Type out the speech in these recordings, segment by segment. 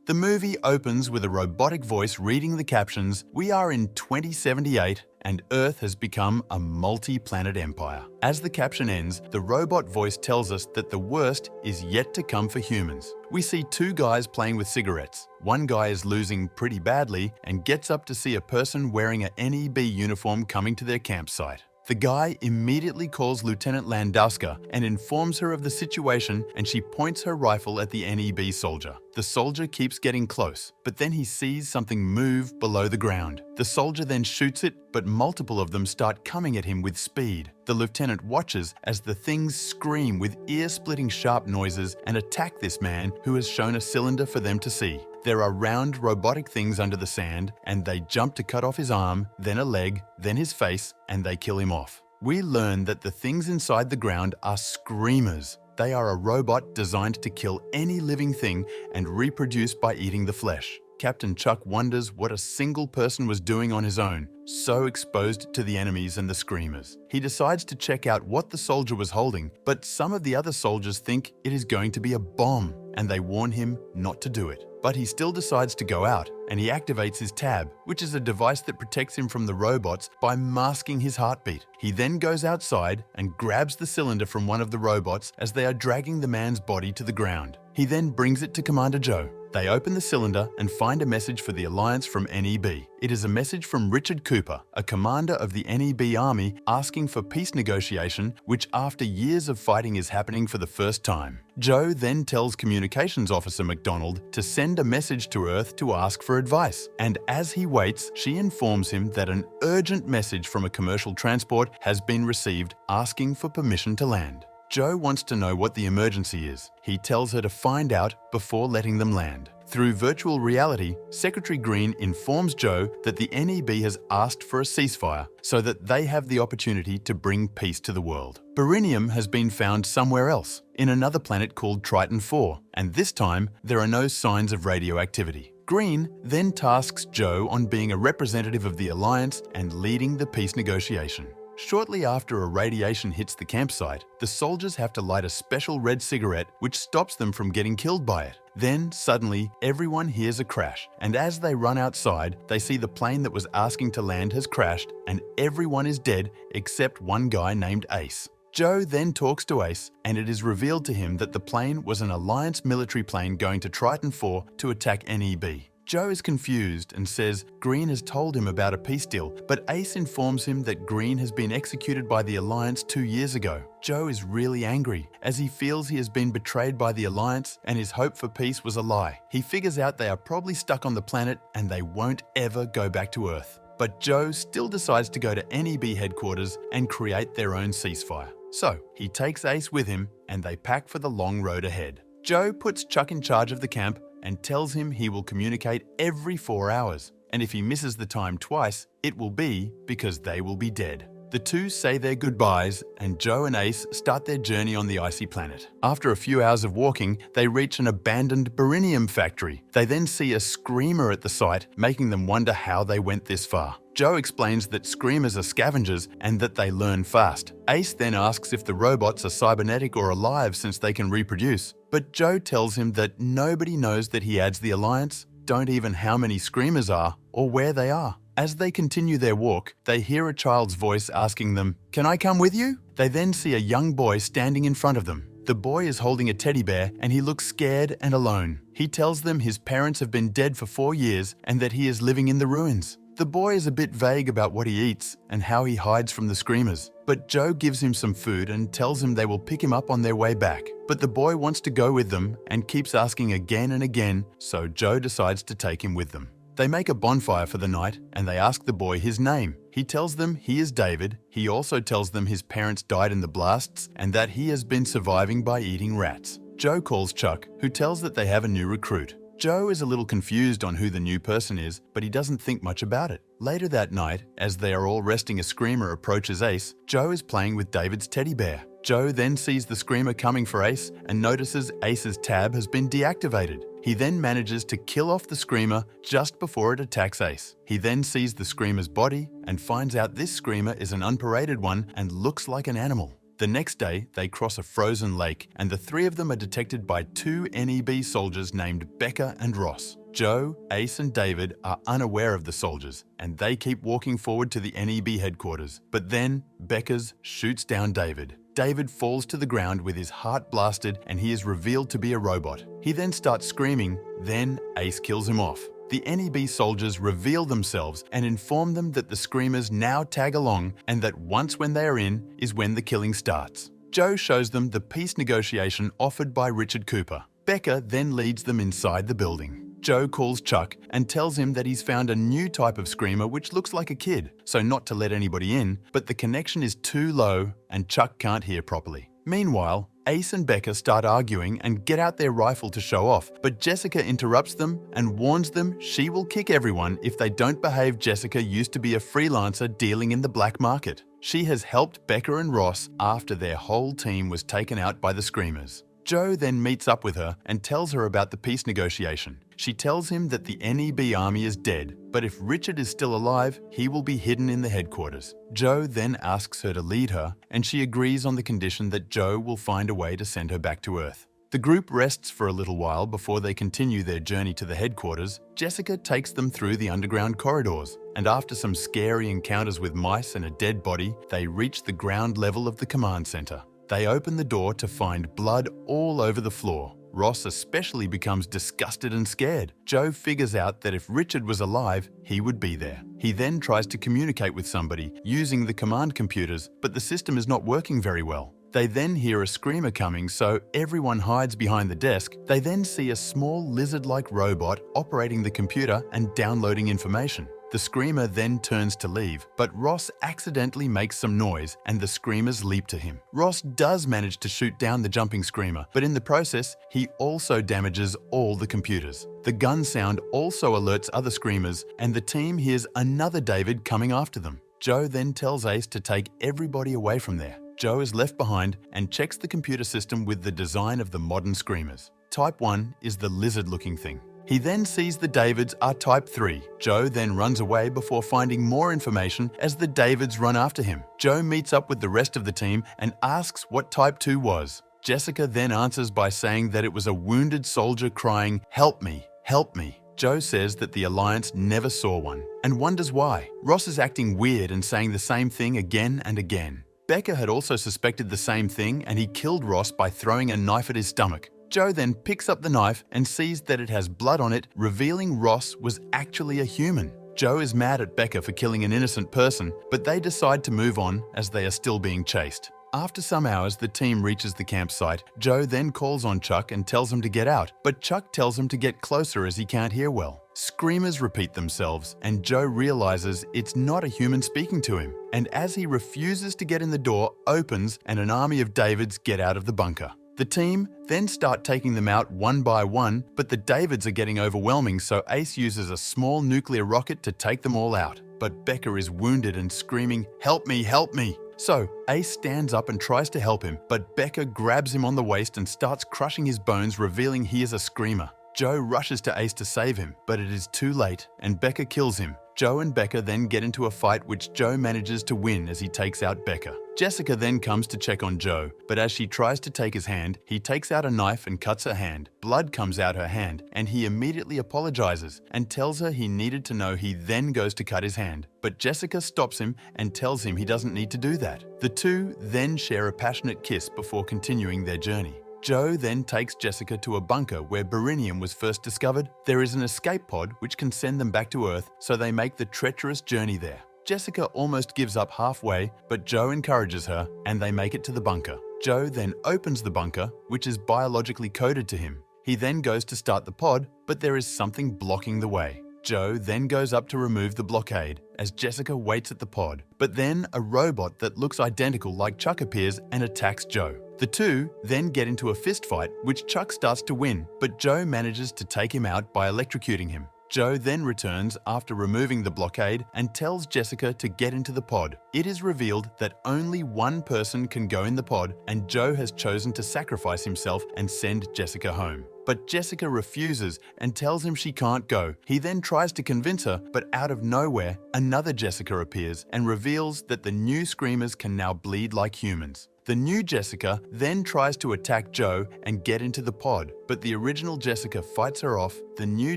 The movie opens with a robotic voice reading the captions, "We are in 2078 and Earth has become a multi-planet empire." As the caption ends, the robot voice tells us that the worst is yet to come for humans. We see two guys playing with cigarettes. One guy is losing pretty badly and gets up to see a person wearing a NEB uniform coming to their campsite. The guy immediately calls Lieutenant Landowska and informs her of the situation, and she points her rifle at the NEB soldier. The soldier keeps getting close, but then he sees something move below the ground. The soldier then shoots it, but multiple of them start coming at him with speed. The lieutenant watches as the things scream with ear-splitting sharp noises and attack this man who has shown a cylinder for them to see. There are round robotic things under the sand, and they jump to cut off his arm, then a leg, then his face, and they kill him off. We learn that the things inside the ground are screamers. They are a robot designed to kill any living thing and reproduce by eating the flesh. Captain Chuck wonders what a single person was doing on his own, so exposed to the enemies and the screamers. He decides to check out what the soldier was holding, but some of the other soldiers think it is going to be a bomb, and they warn him not to do it. But he still decides to go out, and he activates his tab, which is a device that protects him from the robots by masking his heartbeat. He then goes outside and grabs the cylinder from one of the robots as they are dragging the man's body to the ground. He then brings it to Commander Joe. They open the cylinder and find a message for the Alliance from NEB. It is a message from Richard Cooper, a commander of the NEB army, asking for peace negotiation, which after years of fighting is happening for the first time. Joe then tells Communications Officer McDonald to send a message to Earth to ask for advice, and as he waits, she informs him that an urgent message from a commercial transport has been received asking for permission to land. Joe wants to know what the emergency is. He tells her to find out before letting them land. Through virtual reality, Secretary Green informs Joe that the NEB has asked for a ceasefire so that they have the opportunity to bring peace to the world. Beryllium has been found somewhere else, in another planet called Triton 4, and this time there are no signs of radioactivity. Green then tasks Joe on being a representative of the Alliance and leading the peace negotiation. Shortly after a radiation hits the campsite, the soldiers have to light a special red cigarette which stops them from getting killed by it. Then, suddenly, everyone hears a crash, and as they run outside, they see the plane that was asking to land has crashed and everyone is dead except one guy named Ace. Joe then talks to Ace, and it is revealed to him that the plane was an Alliance military plane going to Triton 4 to attack NEB. Joe is confused and says Green has told him about a peace deal, but Ace informs him that Green has been executed by the Alliance 2 years ago. Joe is really angry, as he feels he has been betrayed by the Alliance and his hope for peace was a lie. He figures out they are probably stuck on the planet and they won't ever go back to Earth. But Joe still decides to go to NEB headquarters and create their own ceasefire. So, he takes Ace with him and they pack for the long road ahead. Joe puts Chuck in charge of the camp and tells him he will communicate every 4 hours, and if he misses the time twice, it will be because they will be dead. The two say their goodbyes, and Joe and Ace start their journey on the icy planet. After a few hours of walking, they reach an abandoned beryllium factory. They then see a screamer at the site, making them wonder how they went this far. Joe explains that screamers are scavengers and that they learn fast. Ace then asks if the robots are cybernetic or alive since they can reproduce. But Joe tells him that nobody knows that he adds the Alliance, don't even how many screamers are or where they are. As they continue their walk, they hear a child's voice asking them, "Can I come with you?" They then see a young boy standing in front of them. The boy is holding a teddy bear and he looks scared and alone. He tells them his parents have been dead for 4 years and that he is living in the ruins. The boy is a bit vague about what he eats and how he hides from the screamers, but Joe gives him some food and tells him they will pick him up on their way back. But the boy wants to go with them and keeps asking again and again, so Joe decides to take him with them. They make a bonfire for the night and they ask the boy his name. He tells them he is David. He also tells them his parents died in the blasts and that he has been surviving by eating rats. Joe calls Chuck, who tells that they have a new recruit. Joe is a little confused on who the new person is, but he doesn't think much about it. Later that night, as they are all resting, a screamer approaches Ace. Joe is playing with David's teddy bear. Joe then sees the screamer coming for Ace and notices Ace's tab has been deactivated. He then manages to kill off the screamer just before it attacks Ace. He then sees the screamer's body and finds out this screamer is an unparaded one and looks like an animal. The next day, they cross a frozen lake, and the three of them are detected by two NEB soldiers named Becca and Ross. Joe, Ace, and David are unaware of the soldiers, and they keep walking forward to the NEB headquarters. But then, Becca's shoots down David. David falls to the ground with his heart blasted, and he is revealed to be a robot. He then starts screaming, then Ace kills him off. The NEB soldiers reveal themselves and inform them that the Screamers now tag along, and that once when they are in is when the killing starts. Joe shows them the peace negotiation offered by Richard Cooper. Becca then leads them inside the building. Joe calls Chuck and tells him that he's found a new type of Screamer which looks like a kid, so not to let anybody in, but the connection is too low and Chuck can't hear properly. Meanwhile, Ace and Becca start arguing and get out their rifle to show off, but Jessica interrupts them and warns them she will kick everyone if they don't behave. Jessica used to be a freelancer dealing in the black market. She has helped Becca and Ross after their whole team was taken out by the Screamers. Joe then meets up with her and tells her about the peace negotiation. She tells him that the NEB army is dead, but if Richard is still alive, he will be hidden in the headquarters. Joe then asks her to lead her, and she agrees on the condition that Joe will find a way to send her back to Earth. The group rests for a little while before they continue their journey to the headquarters. Jessica takes them through the underground corridors, and after some scary encounters with mice and a dead body, they reach the ground level of the command center. They open the door to find blood all over the floor. Ross especially becomes disgusted and scared. Joe figures out that if Richard was alive, he would be there. He then tries to communicate with somebody using the command computers, but the system is not working very well. They then hear a screamer coming, so everyone hides behind the desk. They then see a small lizard-like robot operating the computer and downloading information. The screamer then turns to leave, but Ross accidentally makes some noise and the screamers leap to him. Ross does manage to shoot down the jumping screamer, but in the process, he also damages all the computers. The gun sound also alerts other screamers, and the team hears another David coming after them. Joe then tells Ace to take everybody away from there. Joe is left behind and checks the computer system with the design of the modern screamers. Type 1 is the lizard-looking thing. He then sees the Davids are Type 3. Joe then runs away before finding more information as the Davids run after him. Joe meets up with the rest of the team and asks what Type 2 was. Jessica then answers by saying that it was a wounded soldier crying, "Help me, help me." Joe says that the Alliance never saw one and wonders why. Ross is acting weird and saying the same thing again and again. Becca had also suspected the same thing, and he killed Ross by throwing a knife at his stomach. Joe then picks up the knife and sees that it has blood on it, revealing Ross was actually a human. Joe is mad at Becca for killing an innocent person, but they decide to move on as they are still being chased. After some hours, the team reaches the campsite. Joe then calls on Chuck and tells him to get out, but Chuck tells him to get closer as he can't hear well. Screamers repeat themselves, and Joe realizes it's not a human speaking to him. And as he refuses to get in, the door opens and an army of Davids get out of the bunker. The team then start taking them out one by one, but the Davids are getting overwhelming, so Ace uses a small nuclear rocket to take them all out. But Becca is wounded and screaming, "Help me, help me!" So Ace stands up and tries to help him, but Becca grabs him on the waist and starts crushing his bones, revealing he is a screamer. Joe rushes to Ace to save him, but it is too late, and Becca kills him. Joe and Becca then get into a fight which Joe manages to win as he takes out Becca. Jessica then comes to check on Joe, but as she tries to take his hand, he takes out a knife and cuts her hand. Blood comes out her hand, and he immediately apologizes and tells her he needed to know. He then goes to cut his hand, but Jessica stops him and tells him he doesn't need to do that. The two then share a passionate kiss before continuing their journey. Joe then takes Jessica to a bunker where beryllium was first discovered. There is an escape pod which can send them back to Earth, so they make the treacherous journey there. Jessica almost gives up halfway, but Joe encourages her and they make it to the bunker. Joe then opens the bunker, which is biologically coded to him. He then goes to start the pod, but there is something blocking the way. Joe then goes up to remove the blockade as Jessica waits at the pod, but then a robot that looks identical like Chuck appears and attacks Joe. The two then get into a fist fight, which Chuck starts to win, but Joe manages to take him out by electrocuting him. Joe then returns after removing the blockade and tells Jessica to get into the pod. It is revealed that only one person can go in the pod, and Joe has chosen to sacrifice himself and send Jessica home. But Jessica refuses and tells him she can't go. He then tries to convince her, but out of nowhere, another Jessica appears and reveals that the new Screamers can now bleed like humans. The new Jessica then tries to attack Joe and get into the pod, but the original Jessica fights her off. The new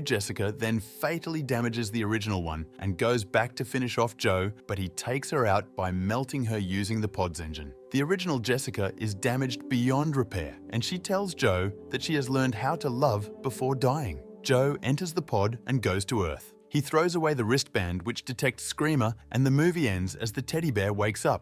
Jessica then fatally damages the original one and goes back to finish off Joe, but he takes her out by melting her using the pod's engine. The original Jessica is damaged beyond repair, and she tells Joe that she has learned how to love before dying. Joe enters the pod and goes to Earth. He throws away the wristband which detects Screamer, and the movie ends as the teddy bear wakes up.